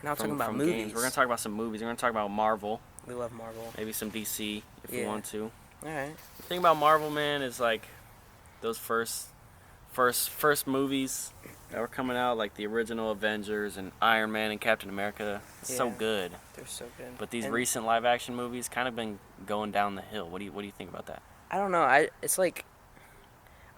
Now we're talking about from movies. games. We're gonna talk about some movies. We're gonna talk about Marvel. We love Marvel. Maybe some DC if we want to. All right. The thing about Marvel, man, is like those first movies that were coming out, like the original Avengers and Iron Man and Captain America. It's so good. They're so good. But these recent live action movies kind of been going down the hill. What do you think about that? I don't know. It's like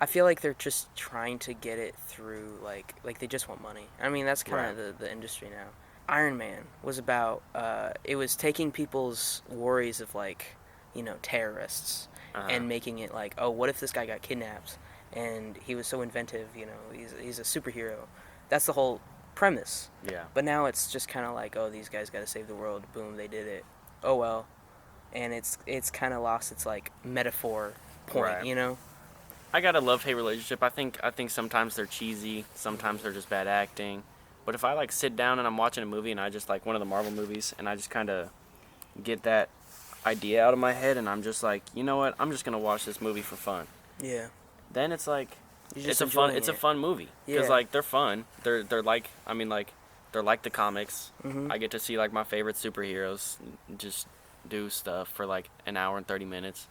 I feel like they're just trying to get it through like they just want money. I mean, that's kind of the industry now. Iron Man was about it was taking people's worries of like, terrorists and making it like, oh, what if this guy got kidnapped and he was so inventive, he's a superhero. That's the whole premise. Yeah. But now it's just kind of like, oh, these guys got to save the world. Boom, they did it. Oh well. And it's kind of lost its like metaphor point, I got a love-hate relationship. I think sometimes they're cheesy, sometimes they're just bad acting. But if I like sit down and I'm watching a movie and I just like one of the Marvel movies and I just kind of get that idea out of my head and I'm just like, you know what? I'm just going to watch this movie for fun. Yeah. Then it's like it's a enjoying fun movie because like they're fun. They're like they're like the comics. Mm-hmm. I get to see like my favorite superheroes just do stuff for like an hour and 30 minutes.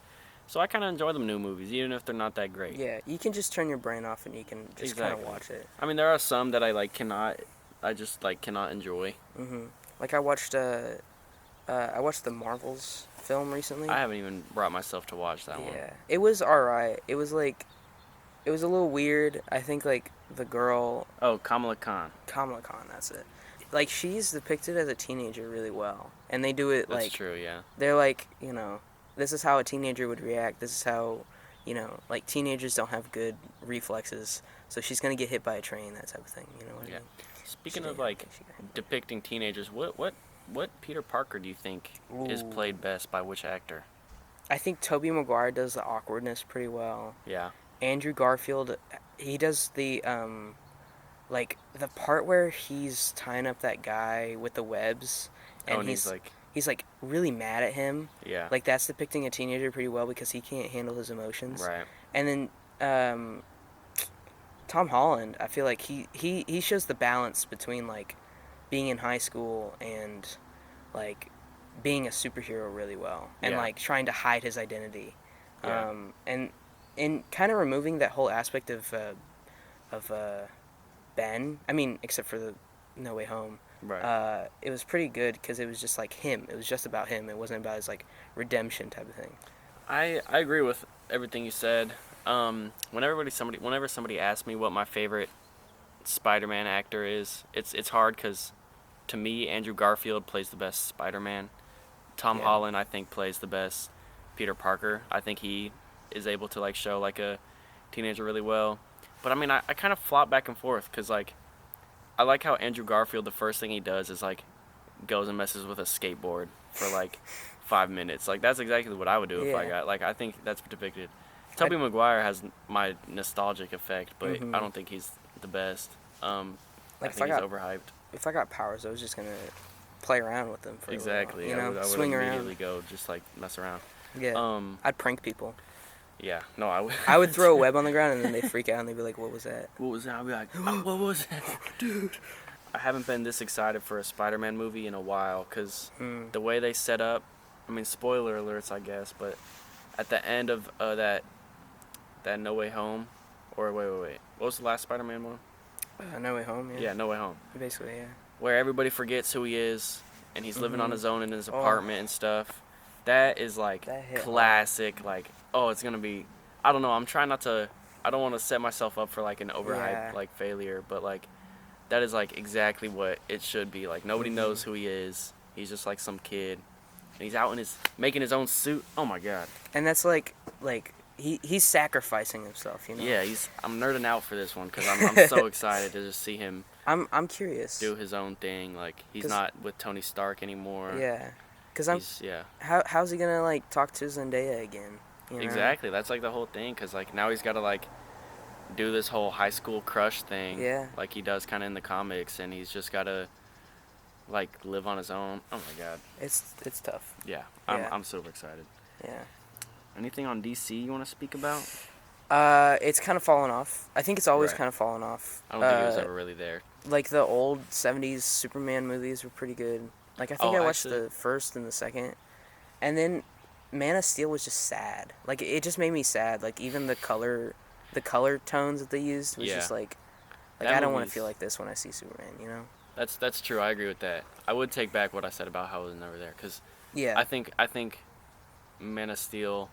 So I kind of enjoy the new movies, even if they're not that great. Yeah, you can just turn your brain off and you can just kind of watch it. I mean, there are some that I just cannot enjoy. Mhm. Like I watched the Marvels film recently. I haven't even brought myself to watch that one. Yeah, it was alright. It was a little weird. I think like the girl. Oh, Kamala Khan. Kamala Khan, that's it. Like she's depicted as a teenager really well, and they do it like. That's true, yeah. They're like, this is how a teenager would react. This is how, like teenagers don't have good reflexes, so she's gonna get hit by a train, that type of thing. You know what I mean? Speaking of like depicting teenagers, what Peter Parker do you think is played best by which actor? I think Tobey Maguire does the awkwardness pretty well. Yeah. Andrew Garfield, he does the like the part where he's tying up that guy with the webs, and he's like really mad at him. Yeah. Like that's depicting a teenager pretty well because he can't handle his emotions. Right. And then Tom Holland, I feel like he shows the balance between like being in high school and like being a superhero really well, and like trying to hide his identity. Yeah. And kind of removing that whole aspect of Ben. I mean, except for the No Way Home. Right. It was pretty good because it was just like him. It was just about him. It wasn't about his like redemption type of thing. I agree with everything you said. Whenever somebody asks me what my favorite Spider-Man actor is, it's hard because to me Andrew Garfield plays the best Spider-Man. Tom Holland I think plays the best Peter Parker. I think he is able to like show like a teenager really well. But I mean I kind of flop back and forth because like I like how Andrew Garfield, the first thing he does is like goes and messes with a skateboard for like 5 minutes. Like that's exactly what I would do if I got I think that's depicted. Tobey Maguire has my nostalgic effect, but I don't think he's the best. I think he's overhyped. If I got powers, I was just gonna play around with them for exactly. a while, I would swing immediately around. go just like mess around. Yeah. I'd prank people. Yeah. No, I would. I would throw a web on the ground and then they freak out and they'd be like, "What was that? What was that?" I'd be like, oh, "What was that, dude?" I haven't been this excited for a Spider-Man movie in a while because the way they set up. I mean, spoiler alerts, I guess, but at the end of that No Way Home, or wait, what was the last Spider-Man one? No Way Home. Yeah. Yeah, No Way Home. Basically, yeah. Where everybody forgets who he is, and he's living on his own in his apartment and stuff. That is like classic. Like, oh, it's gonna be. I don't know. I'm trying not to. I don't want to set myself up for like an overhyped like failure, but like that is like exactly what it should be. Like nobody knows who he is. He's just like some kid, and he's out in making his own suit. Oh my god. And that's like he's sacrificing himself, Yeah, I'm nerding out for this one because I'm so excited to just see him. I'm curious. Do his own thing. Like he's not with Tony Stark anymore. Yeah, because how's he gonna like talk to Zendaya again? Exactly. That's like the whole thing. Because like now he's got to like do this whole high school crush thing. Yeah. Like he does kind of in the comics, and he's just got to like live on his own. Oh my god. It's tough. Yeah. I'm super excited. Yeah. Anything on DC you want to speak about? It's kind of fallen off. I think it's always kind of fallen off. I don't think it was ever really there. like the old '70s Superman movies were pretty good. Like I think Oh, I watched actually, the first and the second, and then Man of Steel was just sad. Like it just made me sad. Like even the color tones that they used was yeah, just like that I don't want to feel movie's like this when I see Superman. You know? that's true. I agree with that. I would take back what I said about how it was never there, because Yeah. I think Man of Steel,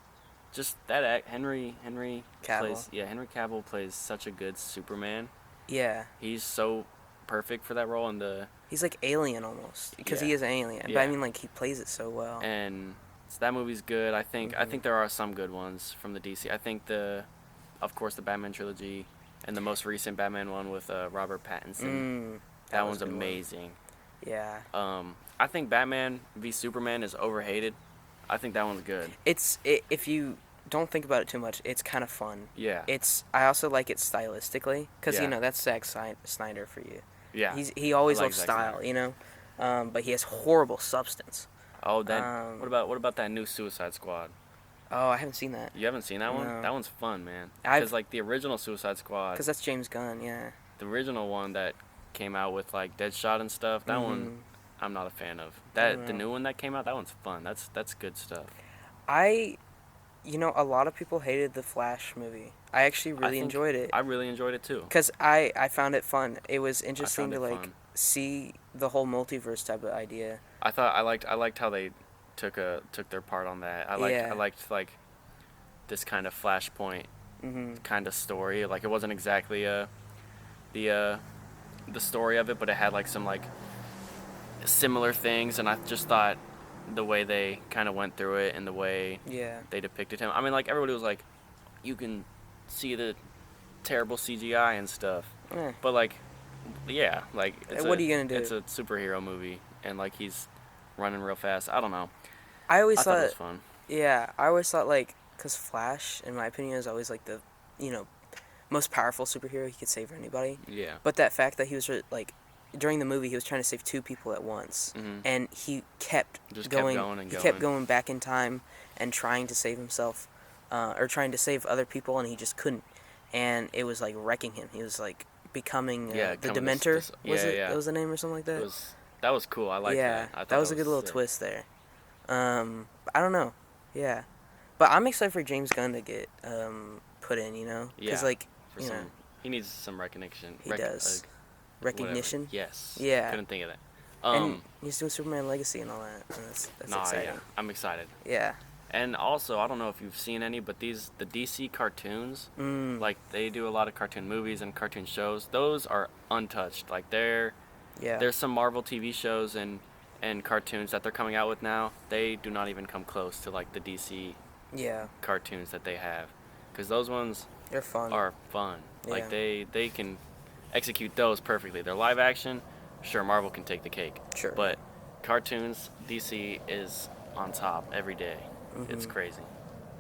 just that Henry Cavill. plays, yeah, Henry Cavill plays such a good Superman. Yeah. He's so perfect for that role, and He's like alien almost because yeah, he is an alien. But I yeah, mean like he plays it so well. and so that movie's good. I think there are some good ones from the DC. I think of course the Batman trilogy and the most recent Batman one with Robert Pattinson. That That was one's a good one. amazing. Yeah. I think Batman v Superman is overhated. I think that one's good. If you don't think about it too much, it's kind of fun. Yeah. I also like it stylistically because Yeah. that's Zack Snyder for you. Yeah. He always I like loves Zack style, Snyder. but he has horrible substance. Oh, that. Um, What about that new Suicide Squad? oh, I haven't seen that You haven't seen that one? No. That one's fun, man. I've Because like the original Suicide Squad, because that's James Gunn. Yeah. the original one that came out with like Deadshot and stuff. That one I'm not a fan of. The know. new one that came out, that one's fun. That's good stuff. I, a lot of people hated the Flash movie. I actually really think enjoyed it I really enjoyed it too. because I found it fun. It was I interesting found to it like fun. see the whole multiverse type of idea. I liked how they took their part on that. Yeah. I liked like this kind of Flashpoint kind of story. Like it wasn't exactly the story of it, but it had like some like similar things, and I just thought the way they kind of went through it and the way Yeah. they depicted him. I mean, like everybody was like, you can see the terrible CGI and stuff, Eh. but like, yeah, like What are you gonna do? It's a superhero movie, and like he's running real fast. I don't know. I always I thought it thought, was fun. yeah, I always thought like, cause Flash, in my opinion, is always like the, most powerful superhero. He could save anybody. Yeah. But that fact that he was like, during the movie, he was trying to save two people at once, and he kept Just going. kept going and he going. kept going back in time and trying to save himself, or trying to save other people, and he just couldn't. And it was like wrecking him. He was like becoming the becoming Dementor. this- yeah, it? yeah. That was the name or something like that. That was cool. I like yeah, that. I thought that was a good little sick. twist there. I don't know. Yeah, but I'm excited for James Gunn to get put in. Because Yeah, like For some, he needs some recognition. he does recognition. Whatever. Yes. Yeah. Couldn't think of that. And he's doing Superman Legacy and all that. And that's Nah, exciting. yeah, I'm excited. Yeah. And also, I don't know if you've seen any, but the DC cartoons, Mm. like they do a lot of cartoon movies and cartoon shows. Those are untouched. Like Yeah. there's some Marvel TV shows and cartoons that they're coming out with now. They do not even come close to like the DC Yeah. cartoons that they have, because those ones They're fun. are fun. Like Yeah. they can execute those perfectly. They're live action. Sure, Marvel can take the cake. Sure. But cartoons, DC is on top every day. It's crazy.